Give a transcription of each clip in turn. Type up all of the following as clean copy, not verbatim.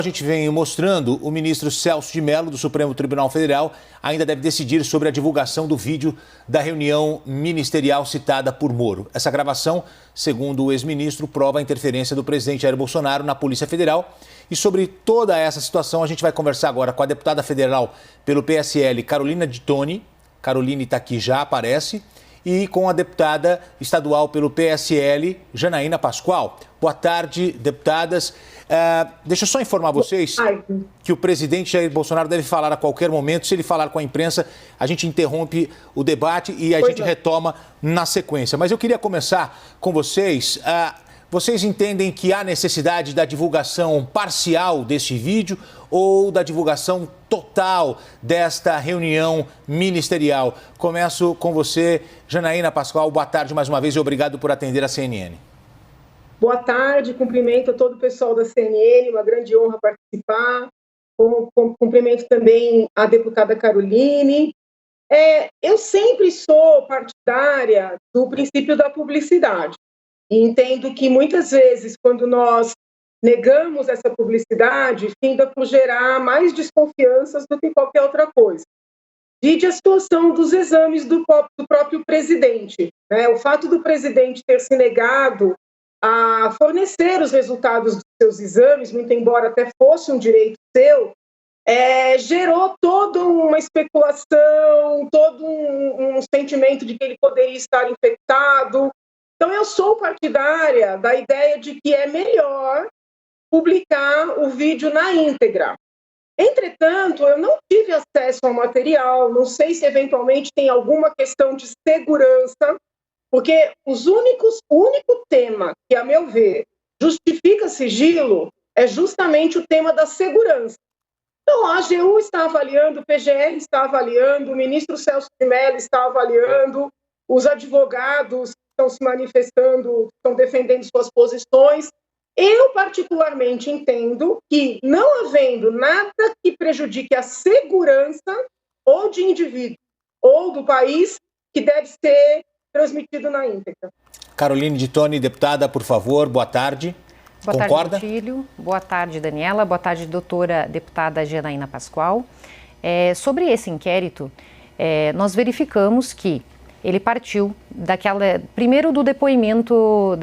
A gente vem mostrando, o ministro Celso de Mello, do Supremo Tribunal Federal, ainda deve decidir sobre a divulgação do vídeo da reunião ministerial citada por Moro. Essa gravação, segundo o ex-ministro, prova a interferência do presidente Jair Bolsonaro na Polícia Federal. E sobre toda essa situação, a gente vai conversar agora com a deputada federal pelo PSL, Carolina Dittoni. Caroline está aqui, já aparece. E com a deputada estadual pelo PSL, Janaína Pascoal. Boa tarde, deputadas. Deixa eu só informar vocês que o presidente Jair Bolsonaro deve falar a qualquer momento. Se ele falar com a imprensa, a gente interrompe o debate e a gente retoma na sequência. Mas eu queria começar com vocês. Vocês entendem que há necessidade da divulgação parcial deste vídeo ou da divulgação total desta reunião ministerial? Começo com você, Janaína Pascoal. Boa tarde mais uma vez e obrigado por atender a CNN. Boa tarde, cumprimento a todo o pessoal da CNN, uma grande honra participar. Cumprimento também a deputada Caroline. Eu sempre sou partidária do princípio da publicidade. E entendo que muitas vezes, quando nós negamos essa publicidade, finda por gerar mais desconfianças do que qualquer outra coisa. Vide a situação dos exames do próprio presidente. O fato do presidente ter se negado a fornecer os resultados dos seus exames, muito embora até fosse um direito seu, gerou toda uma especulação, todo um sentimento de que ele poderia estar infectado. Então, eu sou partidária da ideia de que é melhor publicar o vídeo na íntegra. Entretanto, eu não tive acesso ao material, não sei se eventualmente tem alguma questão de segurança, porque o único tema que, a meu ver, justifica sigilo é justamente o tema da segurança. Então, a AGU está avaliando, o PGR está avaliando, o ministro Celso de Mello está avaliando, os advogados estão se manifestando, estão defendendo suas posições. Eu, particularmente, entendo que, não havendo nada que prejudique a segurança ou de indivíduo ou do país, que deve ser transmitido na íntegra. Caroline Dittoni, deputada, por favor, boa tarde. Boa Concorda? tarde, Tílio. Boa tarde, Daniela. Boa tarde, doutora deputada Janaína Pascoal. Sobre esse inquérito, nós verificamos que ele partiu primeiro do depoimento,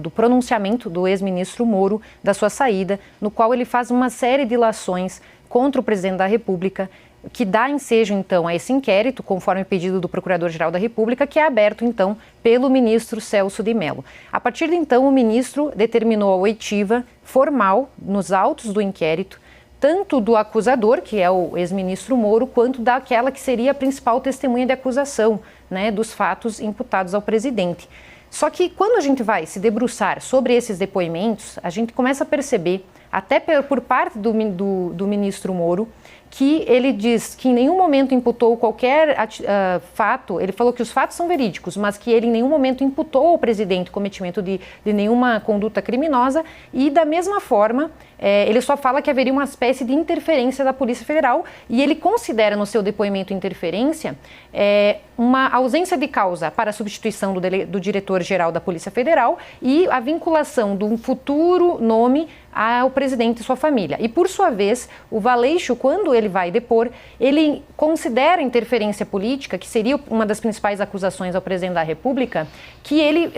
do pronunciamento do ex-ministro Moro, da sua saída, no qual ele faz uma série de ilações contra o presidente da República, que dá ensejo, então, a esse inquérito, conforme o pedido do Procurador-Geral da República, que é aberto, então, pelo ministro Celso de Mello. A partir de então, o ministro determinou a oitiva formal nos autos do inquérito, tanto do acusador, que é o ex-ministro Moro, quanto daquela que seria a principal testemunha de acusação, dos fatos imputados ao presidente. Só que quando a gente vai se debruçar sobre esses depoimentos, a gente começa a perceber, até por parte do ministro Moro, que ele diz que em nenhum momento imputou qualquer fato, ele falou que os fatos são verídicos, mas que ele em nenhum momento imputou ao presidente o cometimento de nenhuma conduta criminosa e, da mesma forma, ele só fala que haveria uma espécie de interferência da Polícia Federal e ele considera no seu depoimento interferência uma ausência de causa para a substituição do diretor-geral da Polícia Federal e a vinculação de um futuro nome ao presidente e sua família. E, por sua vez, o Valeixo, quando ele vai depor, ele considera interferência política, que seria uma das principais acusações ao presidente da República, que ele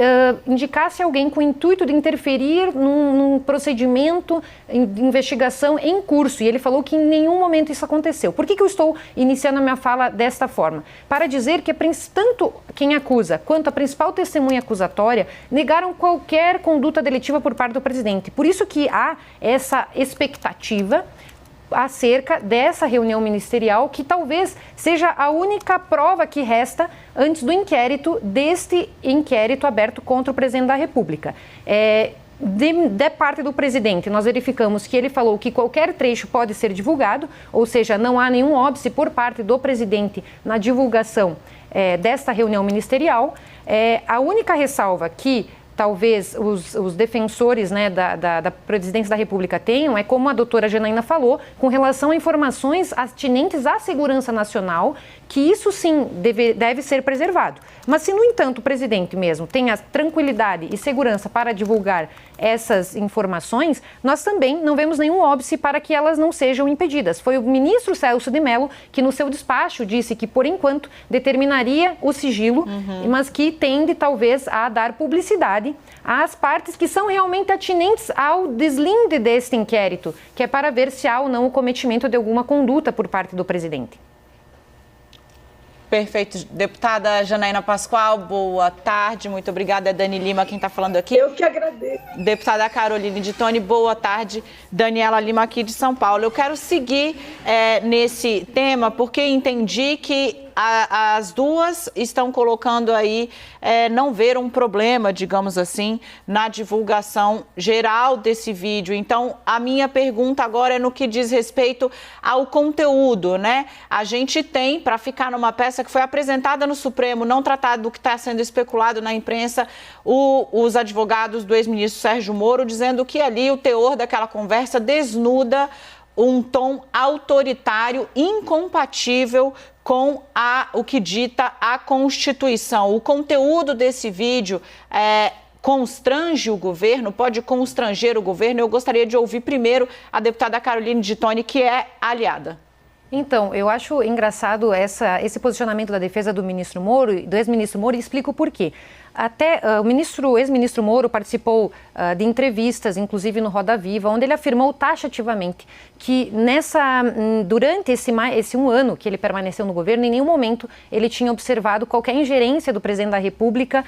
indicasse alguém com o intuito de interferir num procedimento de investigação em curso. E ele falou que em nenhum momento isso aconteceu. Por que eu estou iniciando a minha fala desta forma? Para dizer que tanto quem acusa quanto a principal testemunha acusatória negaram qualquer conduta delitiva por parte do presidente. Por isso que há essa expectativa acerca dessa reunião ministerial, que talvez seja a única prova que resta antes do inquérito, deste inquérito aberto contra o presidente da República. De parte do presidente, nós verificamos que ele falou que qualquer trecho pode ser divulgado, ou seja, não há nenhum óbice por parte do presidente na divulgação desta reunião ministerial. A única ressalva que talvez os defensores da presidência da República tenham é, como a doutora Janaína falou, com relação a informações atinentes à segurança nacional, que isso sim deve ser preservado. Mas se, no entanto, o presidente mesmo tem a tranquilidade e segurança para divulgar essas informações, nós também não vemos nenhum óbice para que elas não sejam impedidas. Foi o ministro Celso de Mello que, no seu despacho, disse que, por enquanto, determinaria o sigilo, mas que tende, talvez, a dar publicidade às partes que são realmente atinentes ao deslinde deste inquérito, que é para ver se há ou não o cometimento de alguma conduta por parte do presidente. Perfeito. Deputada Janaína Pascoal, boa tarde. Muito obrigada. É Dani Lima quem está falando aqui. Eu que agradeço. Deputada Caroline de Toni, boa tarde. Daniela Lima aqui de São Paulo. Eu quero seguir nesse tema porque entendi que as duas estão colocando aí, não ver um problema, digamos assim, na divulgação geral desse vídeo. Então, a minha pergunta agora é no que diz respeito ao conteúdo, né? A gente tem, para ficar numa peça que foi apresentada no Supremo, não tratado do que está sendo especulado na imprensa, os advogados do ex-ministro Sérgio Moro dizendo que ali o teor daquela conversa desnuda um tom autoritário, incompatível com o que dita a Constituição. O conteúdo desse vídeo constrange o governo, pode constranger o governo. Eu gostaria de ouvir primeiro a deputada Caroline de Toni, que é aliada. Então, eu acho engraçado esse posicionamento da defesa do ministro Moro, do ex-ministro Moro, e explico por quê. Até o ex-ministro Moro participou de entrevistas, inclusive no Roda Viva, onde ele afirmou taxativamente que durante esse um ano que ele permaneceu no governo, em nenhum momento ele tinha observado qualquer ingerência do presidente da República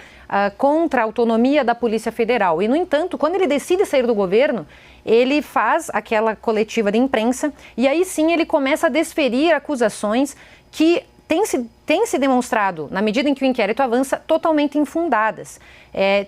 contra a autonomia da Polícia Federal. E, no entanto, quando ele decide sair do governo, ele faz aquela coletiva de imprensa e aí sim ele começa a desferir acusações que tem se demonstrado, na medida em que o inquérito avança, totalmente infundadas.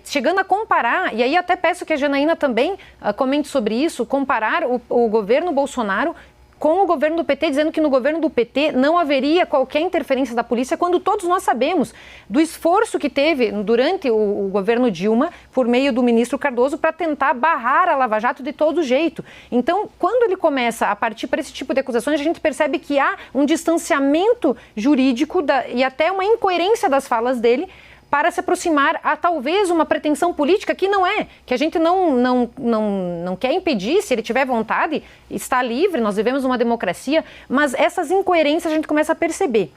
Chegando a comparar, e aí até peço que a Janaína também comente sobre isso, comparar o governo Bolsonaro com o governo do PT, dizendo que no governo do PT não haveria qualquer interferência da polícia, quando todos nós sabemos do esforço que teve durante o governo Dilma, por meio do ministro Cardoso, para tentar barrar a Lava Jato de todo jeito. Então, quando ele começa a partir para esse tipo de acusações, a gente percebe que há um distanciamento jurídico e até uma incoerência das falas dele, para se aproximar a talvez uma pretensão política que não é, que a gente não quer impedir, se ele tiver vontade, está livre, nós vivemos uma democracia, mas essas incoerências a gente começa a perceber.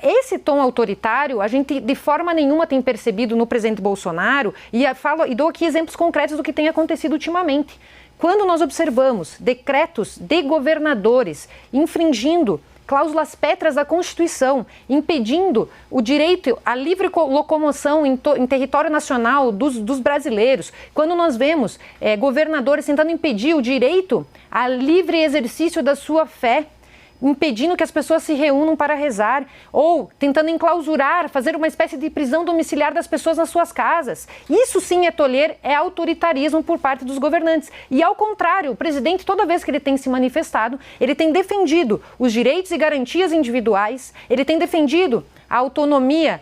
Esse tom autoritário, a gente de forma nenhuma tem percebido no presidente Bolsonaro, e dou aqui exemplos concretos do que tem acontecido ultimamente. Quando nós observamos decretos de governadores infringindo cláusulas pétreas da Constituição, impedindo o direito à livre locomoção em território nacional dos brasileiros. Quando nós vemos governadores tentando impedir o direito a livre exercício da sua fé, impedindo que as pessoas se reúnam para rezar, ou tentando enclausurar, fazer uma espécie de prisão domiciliar das pessoas nas suas casas. Isso sim é toler, é autoritarismo por parte dos governantes. E ao contrário, o presidente, toda vez que ele tem se manifestado, ele tem defendido os direitos e garantias individuais, ele tem defendido a autonomia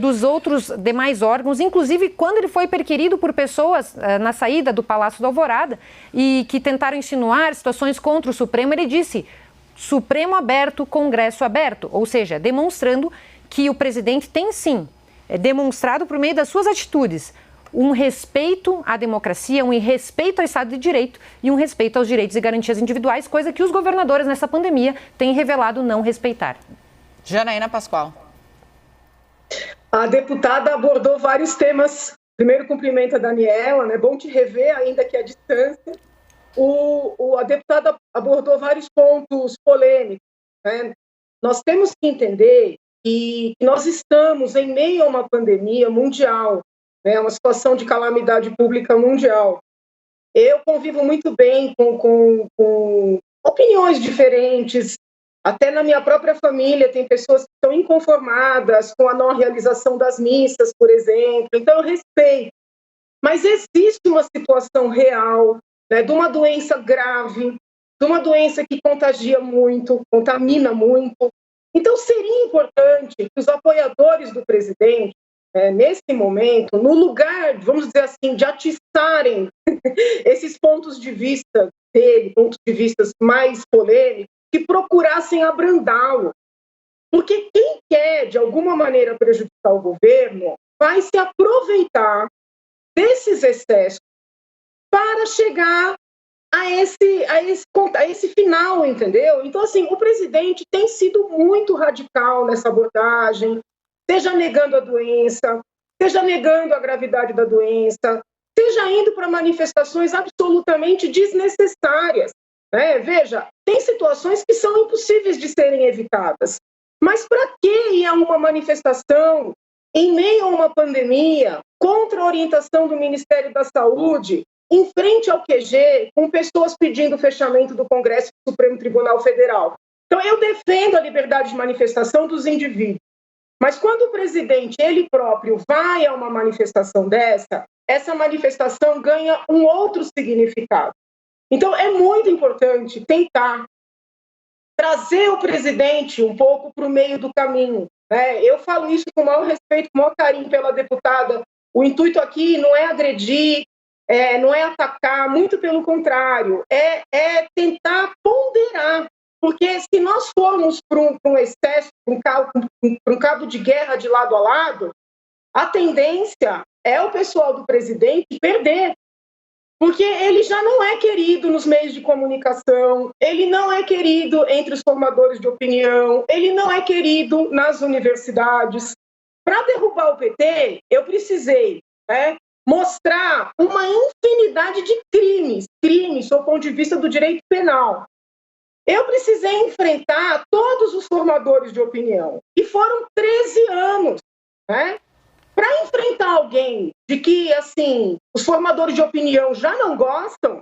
dos outros demais órgãos, inclusive quando ele foi perquirido por pessoas na saída do Palácio da Alvorada e que tentaram insinuar situações contra o Supremo, ele disse: Supremo aberto, Congresso aberto, ou seja, demonstrando que o presidente tem sim demonstrado por meio das suas atitudes um respeito à democracia, um respeito ao Estado de Direito e um respeito aos direitos e garantias individuais, coisa que os governadores nessa pandemia têm revelado não respeitar. Janaína Pascoal. A deputada abordou vários temas. Primeiro, cumprimento a Daniela, né? Bom te rever, ainda que à distância. A deputada abordou vários pontos polêmicos, né? Nós temos que entender que nós estamos em meio a uma pandemia mundial, né? Uma situação de calamidade pública mundial. Eu convivo muito bem com opiniões diferentes, até na minha própria família tem pessoas que estão inconformadas com a não realização das missas, por exemplo, então eu respeito. Mas existe uma situação real, né, de uma doença grave, de uma doença que contagia muito, contamina muito. Então, seria importante que os apoiadores do presidente, nesse momento, no lugar, vamos dizer assim, de atiçarem esses pontos de vista dele, pontos de vista mais polêmicos, que procurassem abrandá-lo. Porque quem quer, de alguma maneira, prejudicar o governo, vai se aproveitar desses excessos para chegar a esse final, entendeu? Então, assim, o presidente tem sido muito radical nessa abordagem, seja negando a doença, seja negando a gravidade da doença, seja indo para manifestações absolutamente desnecessárias, né? Veja, tem situações que são impossíveis de serem evitadas, mas para que ir a uma manifestação em meio a uma pandemia, contra a orientação do Ministério da Saúde, em frente ao QG, com pessoas pedindo o fechamento do Congresso do Supremo Tribunal Federal? Então, eu defendo a liberdade de manifestação dos indivíduos, mas quando o presidente, ele próprio, vai a uma manifestação dessa, essa manifestação ganha um outro significado. Então, é muito importante tentar trazer o presidente um pouco para o meio do caminho, né? Eu falo isso com o maior respeito, com o maior carinho pela deputada. O intuito aqui não é agredir, não é atacar, muito pelo contrário, é tentar ponderar, porque se nós formos para um excesso, para um cabo de guerra de lado a lado, a tendência é o pessoal do presidente perder, porque ele já não é querido nos meios de comunicação, ele não é querido entre os formadores de opinião, ele não é querido nas universidades. Para derrubar o PT, eu precisei, mostrar uma infinidade de crimes do ponto de vista do direito penal. Eu precisei enfrentar todos os formadores de opinião, e foram 13 anos, né? Para enfrentar alguém de que, assim, os formadores de opinião já não gostam,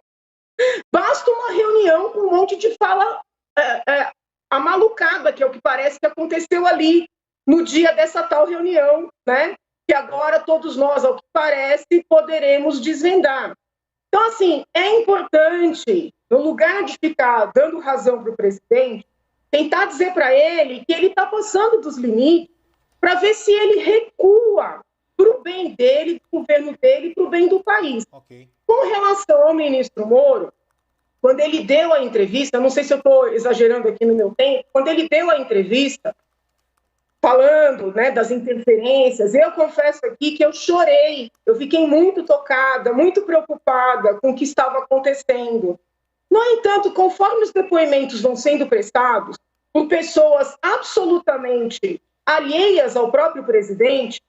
basta uma reunião com um monte de fala amalucada, que é o que parece que aconteceu ali no dia dessa tal reunião, né? Que agora todos nós, ao que parece, poderemos desvendar. Então, assim, é importante, no lugar de ficar dando razão para o presidente, tentar dizer para ele que ele está passando dos limites, para ver se ele recua para o bem dele, do governo dele, para o bem do país. Okay. Com relação ao ministro Moro, quando ele deu a entrevista, não sei se eu estou exagerando aqui no meu tempo, quando ele deu a entrevista, falando, né, das interferências, eu confesso aqui que eu chorei, eu fiquei muito tocada, muito preocupada com o que estava acontecendo. No entanto, conforme os depoimentos vão sendo prestados por pessoas absolutamente alheias ao próprio presidente,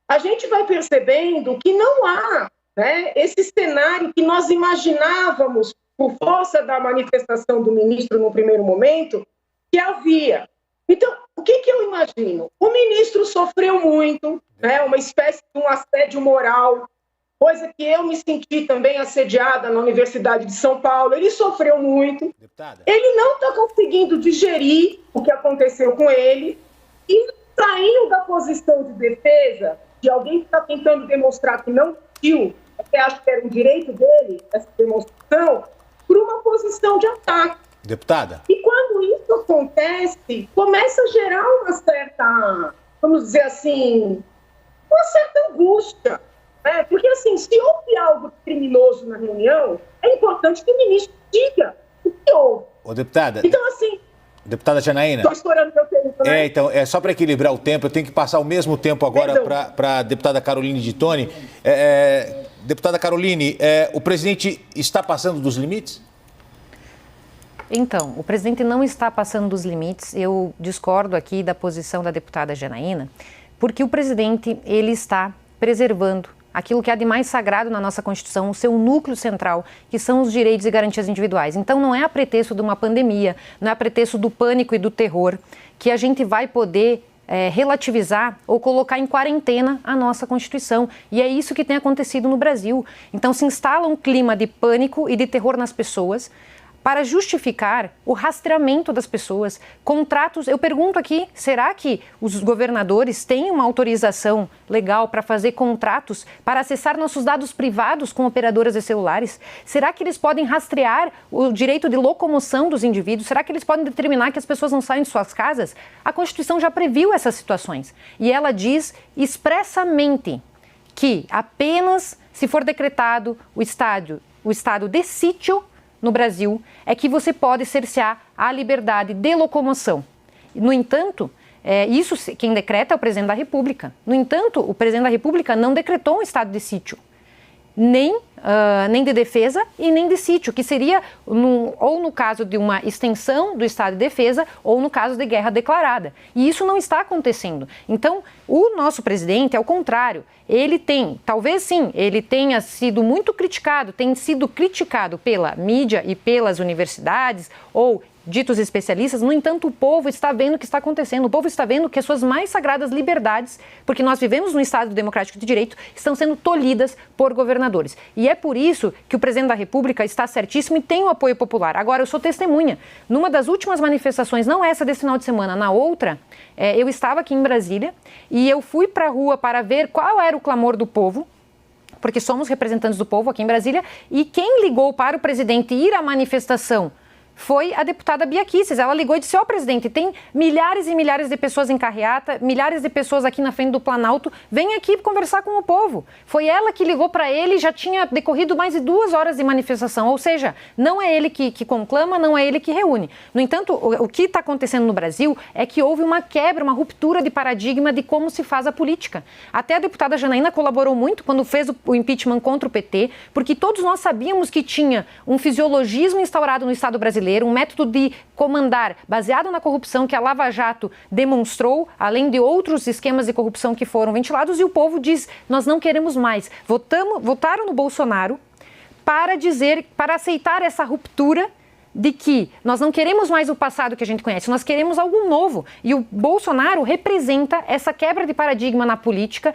a gente vai percebendo que não há, né, esse cenário que nós imaginávamos, por força da manifestação do ministro no primeiro momento, que havia. Então, o que eu imagino? O ministro sofreu muito, né, uma espécie de um assédio moral, coisa que eu me senti também assediada na Universidade de São Paulo. Ele sofreu muito. Deputada. Ele não está conseguindo digerir o que aconteceu com ele e saiu da posição de defesa de alguém que está tentando demonstrar que não mentiu, porque acho que era um direito dele, essa demonstração, por uma posição de ataque. Deputada. E quando isso acontece, começa a gerar uma certa, vamos dizer assim, uma certa angústia. Né? Porque, assim, se houve algo criminoso na reunião, é importante que o ministro diga o que houve. Ô, deputada. Então, assim... Deputada Janaína. Estou estourando meu tempo, né? Então, só para equilibrar o tempo, eu tenho que passar o mesmo tempo agora para a deputada Caroline de Toni. Deputada Caroline, o presidente está passando dos limites? Então, o presidente não está passando dos limites. Eu discordo aqui da posição da deputada Janaína, porque o presidente, ele está preservando aquilo que há de mais sagrado na nossa Constituição, o seu núcleo central, que são os direitos e garantias individuais. Então, não é a pretexto de uma pandemia, não é a pretexto do pânico e do terror, que a gente vai poder relativizar ou colocar em quarentena a nossa Constituição. E é isso que tem acontecido no Brasil. Então, se instala um clima de pânico e de terror nas pessoas, para justificar o rastreamento das pessoas, contratos. Eu pergunto aqui, será que os governadores têm uma autorização legal para fazer contratos para acessar nossos dados privados com operadoras de celulares? Será que eles podem rastrear o direito de locomoção dos indivíduos? Será que eles podem determinar que as pessoas não saiam de suas casas? A Constituição já previu essas situações e ela diz expressamente que apenas se for decretado o estado de sítio no Brasil, é que você pode cercear a liberdade de locomoção. No entanto, isso quem decreta é o presidente da República. No entanto, o presidente da República não decretou um estado de sítio. Nem nem de defesa e nem de sítio, que seria ou no caso de uma extensão do estado de defesa ou no caso de guerra declarada. E isso não está acontecendo. Então, o nosso presidente, ao contrário, ele tem, talvez sim, ele tenha sido muito criticado, tem sido criticado pela mídia e pelas universidades ou ditos especialistas. No entanto, o povo está vendo o que está acontecendo. O povo está vendo que as suas mais sagradas liberdades, porque nós vivemos num Estado democrático de direito, estão sendo tolhidas por governadores. E é por isso que o presidente da República está certíssimo e tem o apoio popular. Agora, eu sou testemunha. Numa das últimas manifestações, não essa desse final de semana, na outra, eu estava aqui em Brasília e eu fui para a rua para ver qual era o clamor do povo, porque somos representantes do povo aqui em Brasília, e quem ligou para o presidente ir à manifestação foi a deputada Bia Kicis. Ela ligou e disse: ó, presidente, tem milhares e milhares de pessoas em carreata, milhares de pessoas aqui na frente do Planalto, vem aqui conversar com o povo. Foi ela que ligou para ele, já tinha decorrido mais de 2 horas de manifestação, ou seja, não é ele que conclama, não é ele que reúne. No entanto, o que está acontecendo no Brasil é que houve uma quebra, uma ruptura de paradigma de como se faz a política. Até a deputada Janaína colaborou muito quando fez o impeachment contra o PT, porque todos nós sabíamos que tinha um fisiologismo instaurado no Estado brasileiro, um método de comandar baseado na corrupção que a Lava Jato demonstrou, além de outros esquemas de corrupção que foram ventilados, e o povo diz: nós não queremos mais. Votaram no Bolsonaro para aceitar essa ruptura de que nós não queremos mais o passado que a gente conhece, nós queremos algo novo. E o Bolsonaro representa essa quebra de paradigma na política,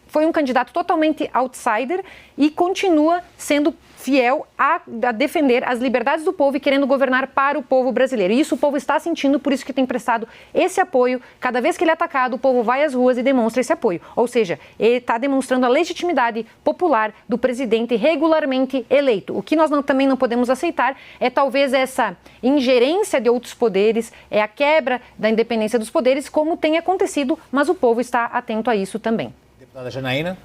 foi um candidato totalmente outsider e continua sendo fiel a defender as liberdades do povo e querendo governar para o povo brasileiro. E isso o povo está sentindo, por isso que tem prestado esse apoio. Cada vez que ele é atacado, o povo vai às ruas e demonstra esse apoio. Ou seja, ele está demonstrando a legitimidade popular do presidente regularmente eleito. O que nós também não podemos aceitar é talvez essa ingerência de outros poderes, é a quebra da independência dos poderes, como tem acontecido, mas o povo está atento a isso também. Deputada Janaína?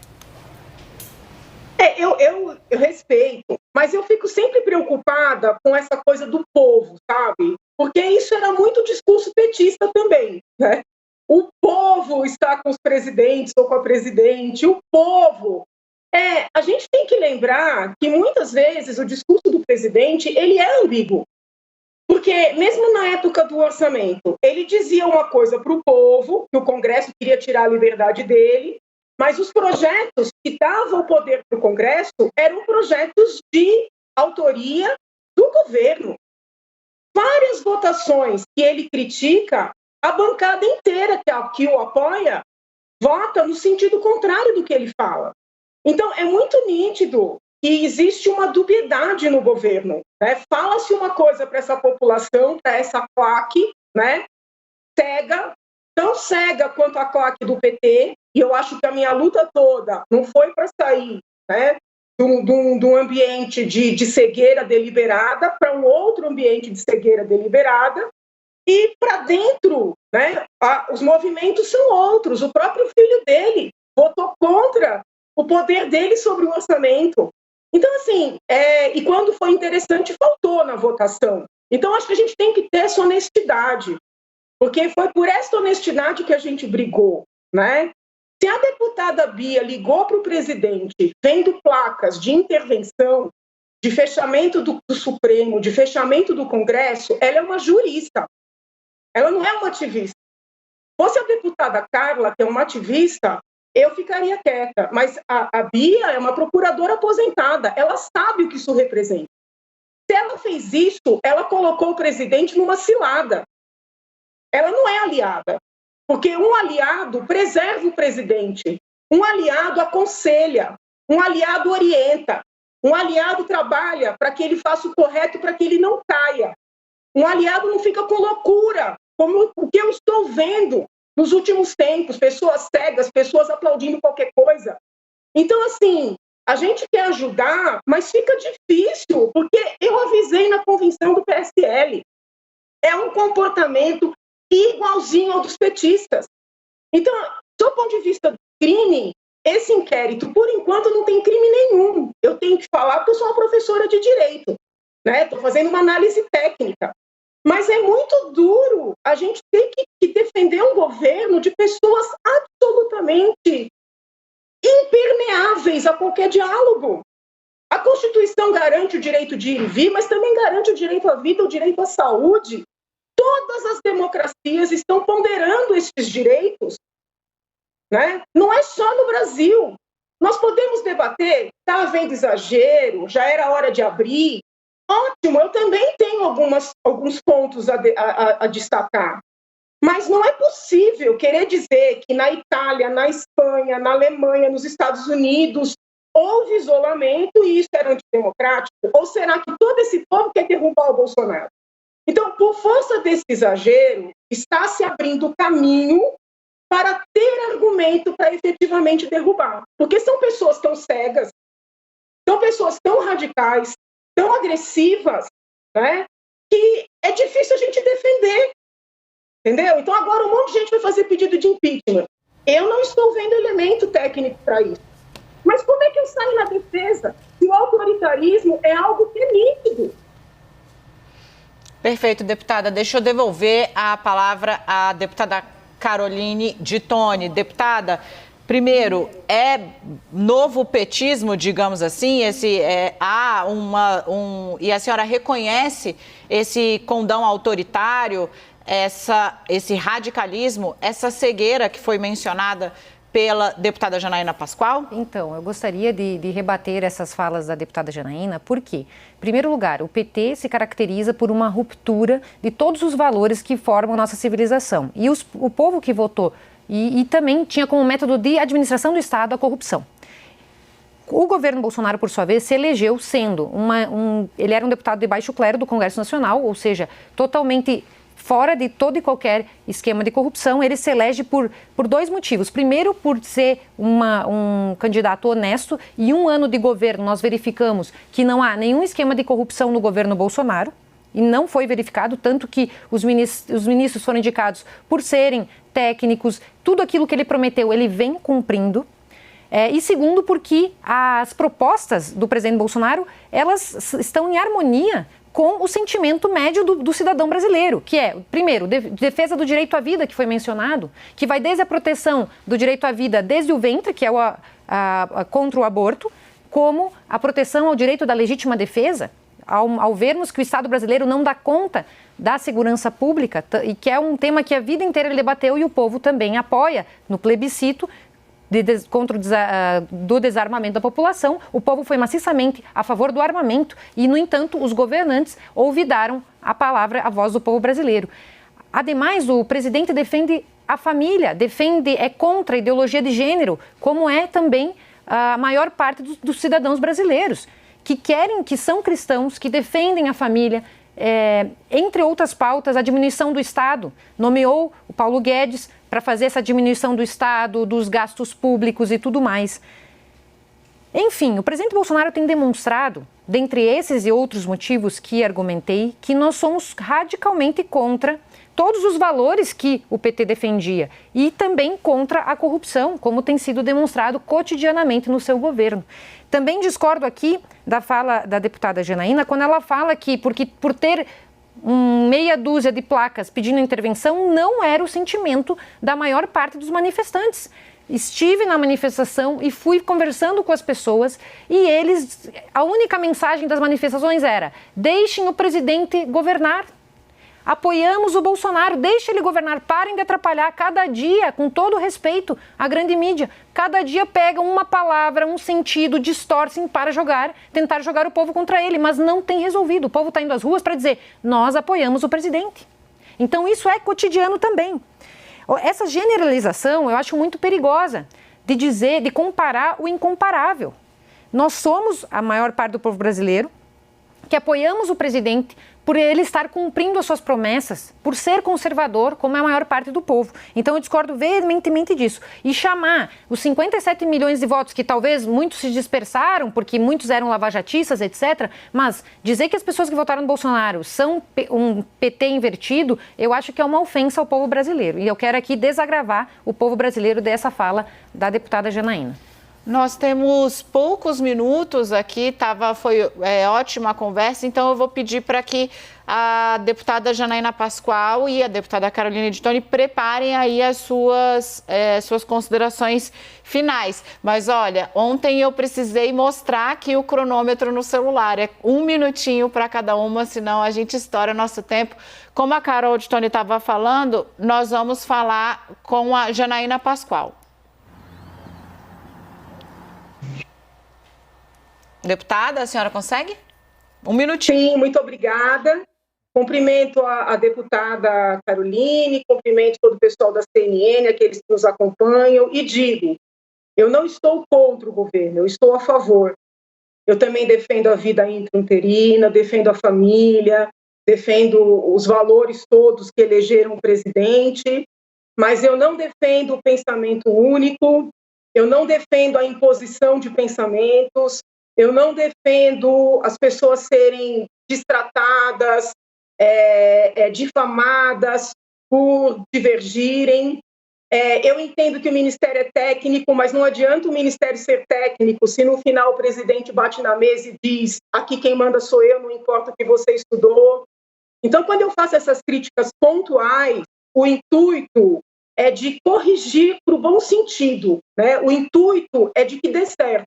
Eu respeito, mas eu fico sempre preocupada com essa coisa do povo, sabe? Porque isso era muito discurso petista também, né? O povo está com os presidentes ou com a presidente, o povo. A gente tem que lembrar que muitas vezes o discurso do presidente, ele é ambíguo. Porque mesmo na época do orçamento, ele dizia uma coisa para o povo, que o Congresso queria tirar a liberdade dele, mas os projetos que davam o poder para o Congresso eram projetos de autoria do governo. Várias votações que ele critica, a bancada inteira que o apoia vota no sentido contrário do que ele fala. Então, é muito nítido que existe uma dubiedade no governo, né? Fala-se uma coisa para essa população, para essa claque, né? Cega, tão cega quanto a claque do PT, e eu acho que a minha luta toda não foi para sair, né, de um ambiente de cegueira deliberada para um outro ambiente de cegueira deliberada, e para dentro, né, os movimentos são outros. O próprio filho dele votou contra o poder dele sobre o orçamento. Então, assim, e quando foi interessante, faltou na votação. Então, acho que a gente tem que ter essa honestidade, porque foi por essa honestidade que a gente brigou, né? Se a deputada Bia ligou para o presidente vendo placas de intervenção, de fechamento do Supremo, de fechamento do Congresso, ela é uma jurista. Ela não é uma ativista. Se fosse a deputada Carla, que é uma ativista, eu ficaria quieta. Mas a Bia é uma procuradora aposentada. Ela sabe o que isso representa. Se ela fez isso, ela colocou o presidente numa cilada. Ela não é aliada. Porque um aliado preserva o presidente, um aliado aconselha, um aliado orienta, um aliado trabalha para que ele faça o correto, para que ele não caia. Um aliado não fica com loucura, como o que eu estou vendo nos últimos tempos, pessoas cegas, pessoas aplaudindo qualquer coisa. Então, assim, a gente quer ajudar, mas fica difícil, porque eu avisei na convenção do PSL. É um comportamento igualzinho ao dos petistas. Então, do ponto de vista do crime, esse inquérito, por enquanto, não tem crime nenhum. Eu tenho que falar porque eu sou uma professora de direito, né? Estou fazendo uma análise técnica. Mas é muito duro a gente ter que defender um governo de pessoas absolutamente impermeáveis a qualquer diálogo. A Constituição garante o direito de ir e vir, mas também garante o direito à vida, o direito à saúde. Todas as democracias estão ponderando esses direitos, né? Não é só no Brasil. Nós podemos debater, está havendo exagero, já era hora de abrir. Ótimo, eu também tenho alguns pontos a destacar. Mas não é possível querer dizer que na Itália, na Espanha, na Alemanha, nos Estados Unidos, houve isolamento e isso era antidemocrático? Ou será que todo esse povo quer derrubar o Bolsonaro? Então, por força desse exagero, está se abrindo caminho para ter argumento para efetivamente derrubar. Porque são pessoas tão cegas, são pessoas tão radicais, tão agressivas, né, que é difícil a gente defender. Entendeu? Então, agora um monte de gente vai fazer pedido de impeachment. Eu não estou vendo elemento técnico para isso. Mas como é que eu saio na defesa se o autoritarismo é algo que é nítido? Perfeito, deputada. Deixa eu devolver a palavra à deputada Caroline de Toni. Deputada, primeiro, é novo petismo, digamos assim, e a senhora reconhece esse condão autoritário, esse radicalismo, essa cegueira que foi mencionada pela deputada Janaína Pascoal? Então, eu gostaria de rebater essas falas da deputada Janaína, porque, em primeiro lugar, o PT se caracteriza por uma ruptura de todos os valores que formam a nossa civilização. E o povo que votou, e também tinha como método de administração do Estado a corrupção. O governo Bolsonaro, por sua vez, se elegeu sendo ele era um deputado de baixo clero do Congresso Nacional, ou seja, totalmente fora de todo e qualquer esquema de corrupção. Ele se elege por dois motivos. Primeiro, por ser um candidato honesto, e um ano de governo nós verificamos que não há nenhum esquema de corrupção no governo Bolsonaro, e não foi verificado, tanto que os ministros foram indicados por serem técnicos, tudo aquilo que ele prometeu ele vem cumprindo. E segundo, porque as propostas do presidente Bolsonaro, elas estão em harmonia com o sentimento médio do cidadão brasileiro, que é, primeiro, defesa do direito à vida, que foi mencionado, que vai desde a proteção do direito à vida desde o ventre, que é contra o aborto, como a proteção ao direito da legítima defesa, ao vermos que o Estado brasileiro não dá conta da segurança pública, e que é um tema que a vida inteira ele debateu e o povo também apoia no plebiscito, contra do desarmamento da população. O povo foi maciçamente a favor do armamento e, no entanto, os governantes olvidaram a voz do povo brasileiro. Ademais, o presidente defende a família, é contra a ideologia de gênero, como é também a maior parte dos cidadãos brasileiros, que são cristãos, que defendem a família. Entre outras pautas, a diminuição do Estado. Nomeou o Paulo Guedes para fazer essa diminuição do Estado, dos gastos públicos e tudo mais. Enfim, o presidente Bolsonaro tem demonstrado, dentre esses e outros motivos que argumentei, que nós somos radicalmente contra todos os valores que o PT defendia e também contra a corrupção, como tem sido demonstrado cotidianamente no seu governo. Também discordo aqui da fala da deputada Janaína, quando ela fala que por ter meia dúzia de placas pedindo intervenção, não era o sentimento da maior parte dos manifestantes. Estive na manifestação e fui conversando com as pessoas e a única mensagem das manifestações era: deixem o presidente governar. Apoiamos o Bolsonaro, deixe ele governar, parem de atrapalhar. Cada dia, com todo respeito à grande mídia, cada dia pegam uma palavra, um sentido, distorcem para tentar jogar o povo contra ele, mas não tem resolvido. O povo está indo às ruas para dizer: nós apoiamos o presidente. Então isso é cotidiano também. Essa generalização eu acho muito perigosa, de comparar o incomparável. Nós somos a maior parte do povo brasileiro, que apoiamos o presidente por ele estar cumprindo as suas promessas, por ser conservador, como é a maior parte do povo. Então eu discordo veementemente disso. E chamar os 57 milhões de votos, que talvez muitos se dispersaram, porque muitos eram lavajatistas, etc., mas dizer que as pessoas que votaram no Bolsonaro são um PT invertido, eu acho que é uma ofensa ao povo brasileiro. E eu quero aqui desagravar o povo brasileiro dessa fala da deputada Janaína. Nós temos poucos minutos aqui, foi ótima a conversa, então eu vou pedir para que a deputada Janaína Pascoal e a deputada Carolina de Toni preparem aí as suas considerações finais. Mas olha, ontem eu precisei mostrar aqui o cronômetro no celular, é 1 minutinho para cada uma, senão a gente estoura nosso tempo. Como a Carol de Toni estava falando, nós vamos falar com a Janaína Pascoal. Deputada, a senhora consegue? 1 minutinho. Sim, muito obrigada. Cumprimento a deputada Caroline, cumprimento todo o pessoal da CNN, aqueles que nos acompanham, e digo, eu não estou contra o governo, eu estou a favor. Eu também defendo a vida intrauterina, defendo a família, defendo os valores todos que elegeram o presidente, mas eu não defendo o pensamento único, eu não defendo a imposição de pensamentos, eu não defendo as pessoas serem destratadas, difamadas por divergirem. Eu entendo que o Ministério é técnico, mas não adianta o Ministério ser técnico se no final o presidente bate na mesa e diz: aqui quem manda sou eu, não importa o que você estudou. Então, quando eu faço essas críticas pontuais, o intuito é de corrigir para o bom sentido, né? O intuito é de que dê certo.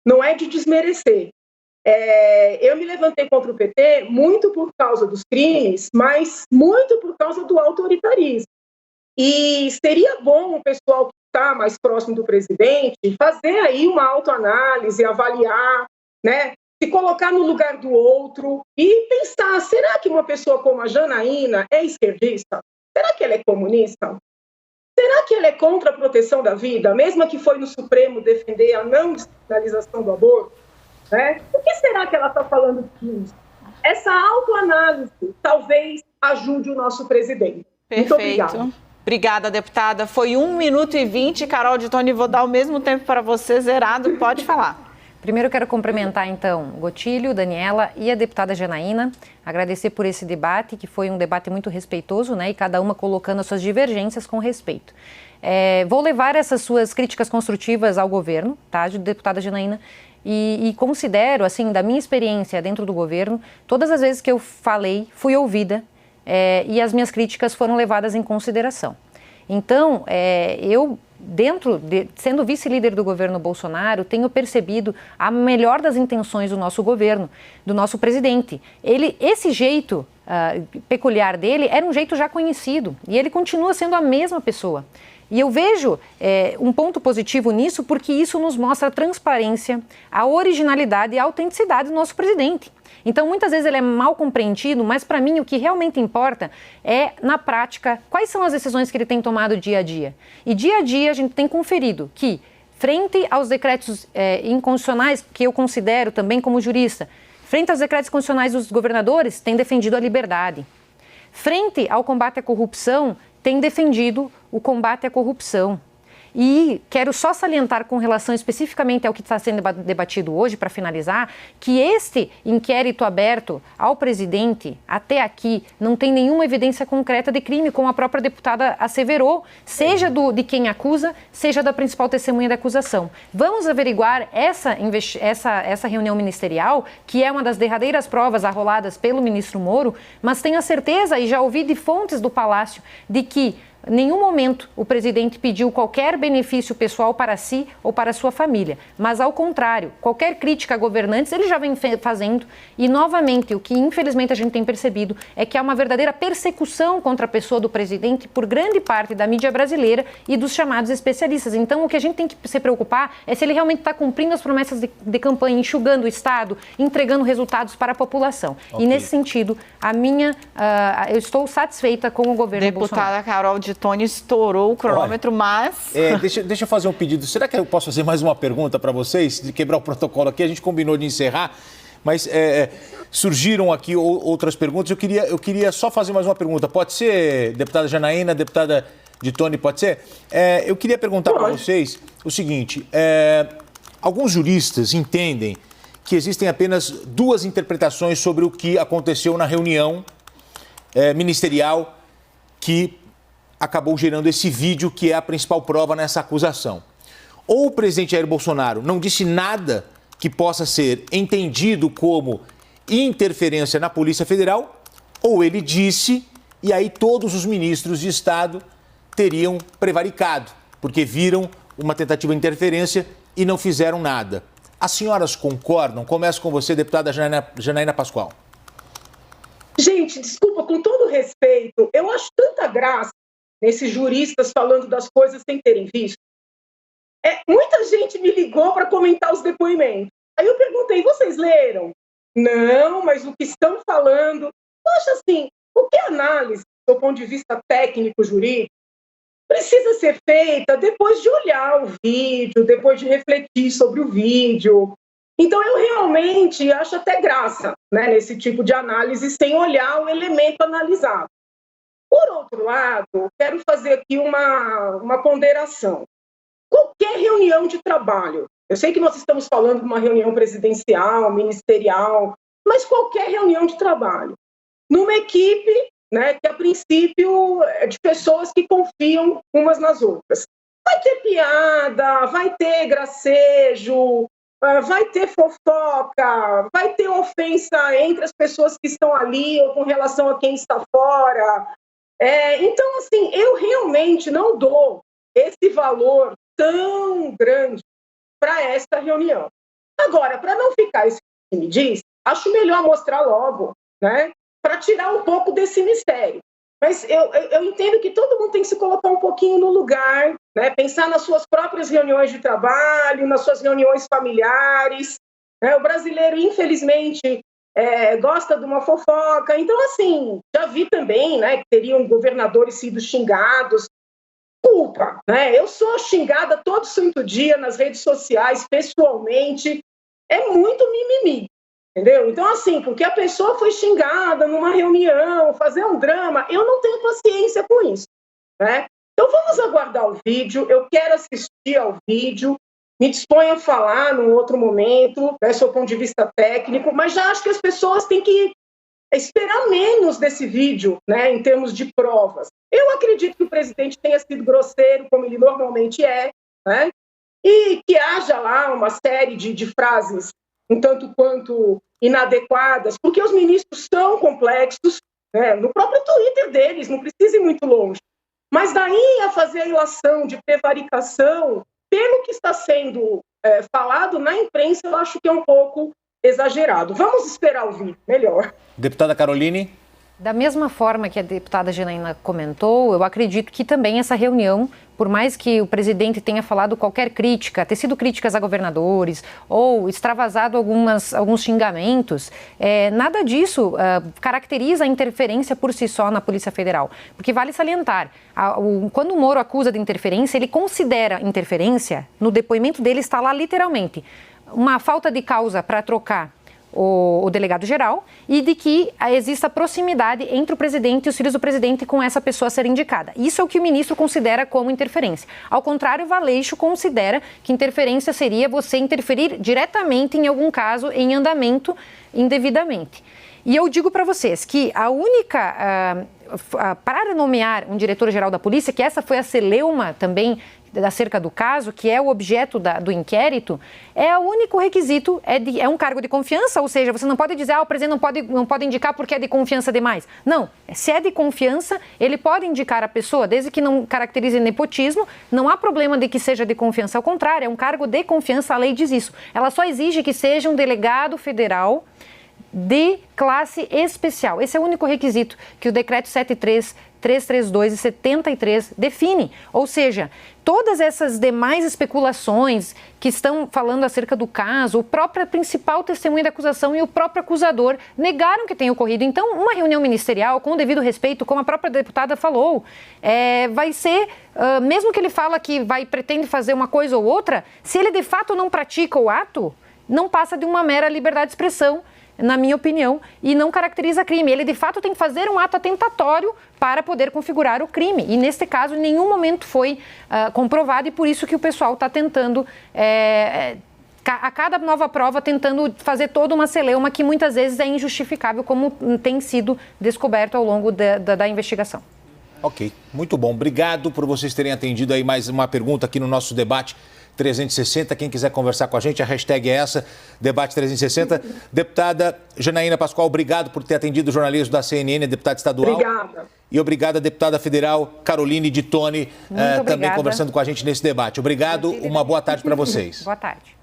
Não é de desmerecer. Eu me levantei contra o PT muito por causa dos crimes, mas muito por causa do autoritarismo. E seria bom o pessoal que está mais próximo do presidente fazer aí uma autoanálise, avaliar, né, se colocar no lugar do outro e pensar, será que uma pessoa como a Janaína é esquerdista? Será que ela é comunista? Será que ela é contra a proteção da vida, mesmo que foi no Supremo defender a não despenalização do aborto? Né? Por que será que ela está falando disso? Essa autoanálise talvez ajude o nosso presidente. Perfeito. Muito obrigada. Obrigada, deputada. Foi 1 minuto e 20. Carol de Toni, vou dar o mesmo tempo para você, zerado. Pode falar. Primeiro, eu quero cumprimentar, então, Gotílio, Daniela e a deputada Janaína, agradecer por esse debate, que foi um debate muito respeitoso, né, e cada uma colocando as suas divergências com respeito. Vou levar essas suas críticas construtivas ao governo, tá, deputada Janaína, e considero, assim, da minha experiência dentro do governo, todas as vezes que eu falei, fui ouvida, e as minhas críticas foram levadas em consideração. Então, eu, sendo vice-líder do governo Bolsonaro, tenho percebido a melhor das intenções do nosso governo, do nosso presidente. Esse jeito peculiar dele era um jeito já conhecido e ele continua sendo a mesma pessoa. E eu vejo um ponto positivo nisso porque isso nos mostra a transparência, a originalidade e a autenticidade do nosso presidente. Então, muitas vezes ele é mal compreendido, mas para mim o que realmente importa é, na prática, quais são as decisões que ele tem tomado dia a dia. E dia a dia a gente tem conferido que, frente aos decretos inconstitucionais, que eu considero também como jurista, frente aos decretos constitucionais dos governadores, tem defendido a liberdade. Frente ao combate à corrupção, tem defendido o combate à corrupção. E quero só salientar com relação especificamente ao que está sendo debatido hoje, para finalizar, que este inquérito aberto ao presidente, até aqui, não tem nenhuma evidência concreta de crime, como a própria deputada asseverou, seja de quem acusa, seja da principal testemunha da acusação. Vamos averiguar essa reunião ministerial, que é uma das derradeiras provas arroladas pelo ministro Moro, mas tenho a certeza, e já ouvi de fontes do Palácio, de que em nenhum momento o presidente pediu qualquer benefício pessoal para si ou para sua família, mas ao contrário, qualquer crítica a governantes ele já vem fazendo e novamente o que infelizmente a gente tem percebido é que há uma verdadeira persecução contra a pessoa do presidente por grande parte da mídia brasileira e dos chamados especialistas. Então o que a gente tem que se preocupar é se ele realmente está cumprindo as promessas de campanha, enxugando o Estado, entregando resultados para a população. Okay. E nesse sentido, eu estou satisfeita com o governo Bolsonaro. Deputada Carol de Toni estourou o cronômetro, mas... Deixa eu fazer um pedido. Será que eu posso fazer mais uma pergunta para vocês? De quebrar o protocolo aqui, a gente combinou de encerrar, mas surgiram aqui outras perguntas. Eu queria só fazer mais uma pergunta. Pode ser, deputada Janaína, deputada de Toni, pode ser? Eu queria perguntar para vocês o seguinte. Alguns juristas entendem que existem apenas 2 interpretações sobre o que aconteceu na reunião ministerial que acabou gerando esse vídeo que é a principal prova nessa acusação. ou o presidente Jair Bolsonaro não disse nada que possa ser entendido como interferência na Polícia Federal, ou ele disse, e aí todos os ministros de Estado teriam prevaricado, porque viram uma tentativa de interferência e não fizeram nada. As senhoras concordam? Começo com você, deputada Janaína Pascoal. Gente, desculpa, com todo respeito, eu acho tanta graça nesses juristas falando das coisas sem terem visto. Muita gente me ligou para comentar os depoimentos. Aí eu perguntei, vocês leram? Não, mas o que estão falando... Eu acho assim, qualquer análise, do ponto de vista técnico-jurídico, precisa ser feita depois de olhar o vídeo, depois de refletir sobre o vídeo. Então, eu realmente acho até graça, né, nesse tipo de análise, sem olhar o elemento analisado. Por outro lado, quero fazer aqui uma ponderação. Qualquer reunião de trabalho, eu sei que nós estamos falando de uma reunião presidencial, ministerial, mas qualquer reunião de trabalho, numa equipe, né, que a princípio é de pessoas que confiam umas nas outras. Vai ter piada, vai ter gracejo, vai ter fofoca, vai ter ofensa entre as pessoas que estão ali ou com relação a quem está fora. Então, assim, eu realmente não dou esse valor tão grande para essa reunião. Agora, para não ficar isso que me diz, acho melhor mostrar logo, né, para tirar um pouco desse mistério. Mas eu entendo que todo mundo tem que se colocar um pouquinho no lugar, né, pensar nas suas próprias reuniões de trabalho, nas suas reuniões familiares. O brasileiro, infelizmente, gosta de uma fofoca. Então, assim, já vi também, né, que teriam governadores sido xingados. Desculpa, né? Eu sou xingada todo santo dia nas redes sociais, pessoalmente. É muito mimimi, entendeu? Então, assim, porque a pessoa foi xingada numa reunião, fazer um drama, eu não tenho paciência com isso, né? Então, vamos aguardar o vídeo. Eu quero assistir ao vídeo. Me disponho a falar num outro momento, né, do ponto de vista técnico, mas já acho que as pessoas têm que esperar menos desse vídeo, né, em termos de provas. Eu acredito que o presidente tenha sido grosseiro, como ele normalmente é, né, e que haja lá uma série de frases um tanto quanto inadequadas, porque os ministros são complexos, né, no próprio Twitter deles, não precisa ir muito longe. Mas daí a fazer a ilação de prevaricação, pelo que está sendo falado na imprensa, eu acho que é um pouco exagerado. Vamos esperar o vídeo, melhor. Deputada Caroline. Da mesma forma que a deputada Janaína comentou, eu acredito que também essa reunião, por mais que o presidente tenha falado qualquer crítica, tecido críticas a governadores ou extravasado alguns xingamentos, nada disso caracteriza a interferência por si só na Polícia Federal. Porque vale salientar, quando o Moro acusa de interferência, ele considera interferência, no depoimento dele está lá literalmente, uma falta de causa para trocar o delegado-geral e de que exista proximidade entre o presidente e os filhos do presidente com essa pessoa a ser indicada. Isso é o que o ministro considera como interferência. Ao contrário, o Valeixo considera que interferência seria você interferir diretamente em algum caso em andamento indevidamente. E eu digo para vocês que a única, para nomear um diretor-geral da polícia, que essa foi a celeuma também acerca do caso, que é o objeto do inquérito, o único requisito é um cargo de confiança, ou seja, você não pode dizer, o presidente não pode indicar porque é de confiança demais. Não, se é de confiança, ele pode indicar a pessoa, desde que não caracterize nepotismo, não há problema de que seja de confiança, ao contrário, é um cargo de confiança, a lei diz isso. Ela só exige que seja um delegado federal de classe especial. Esse é o único requisito que o decreto 7332 e 73 define. Ou seja, todas essas demais especulações que estão falando acerca do caso, o próprio principal testemunha da acusação e o próprio acusador negaram que tenha ocorrido. Então, uma reunião ministerial, com o devido respeito, como a própria deputada falou, vai ser, mesmo que ele fala que pretende fazer uma coisa ou outra, se ele de fato não pratica o ato, não passa de uma mera liberdade de expressão, na minha opinião, e não caracteriza crime. Ele, de fato, tem que fazer um ato atentatório para poder configurar o crime. E, neste caso, em nenhum momento foi comprovado, e por isso que o pessoal está tentando, a cada nova prova, tentando fazer toda uma celeuma que muitas vezes é injustificável, como tem sido descoberto ao longo da investigação. Ok, muito bom. Obrigado por vocês terem atendido aí mais uma pergunta aqui no nosso debate 360. Quem quiser conversar com a gente, a hashtag é essa, Debate 360. Deputada Janaína Pascoal, obrigado por ter atendido o jornalismo da CNN, deputada estadual. Obrigada. E obrigada, deputada federal Caroline de Toni, também conversando com a gente nesse debate. Obrigado, uma boa tarde para vocês. Boa tarde.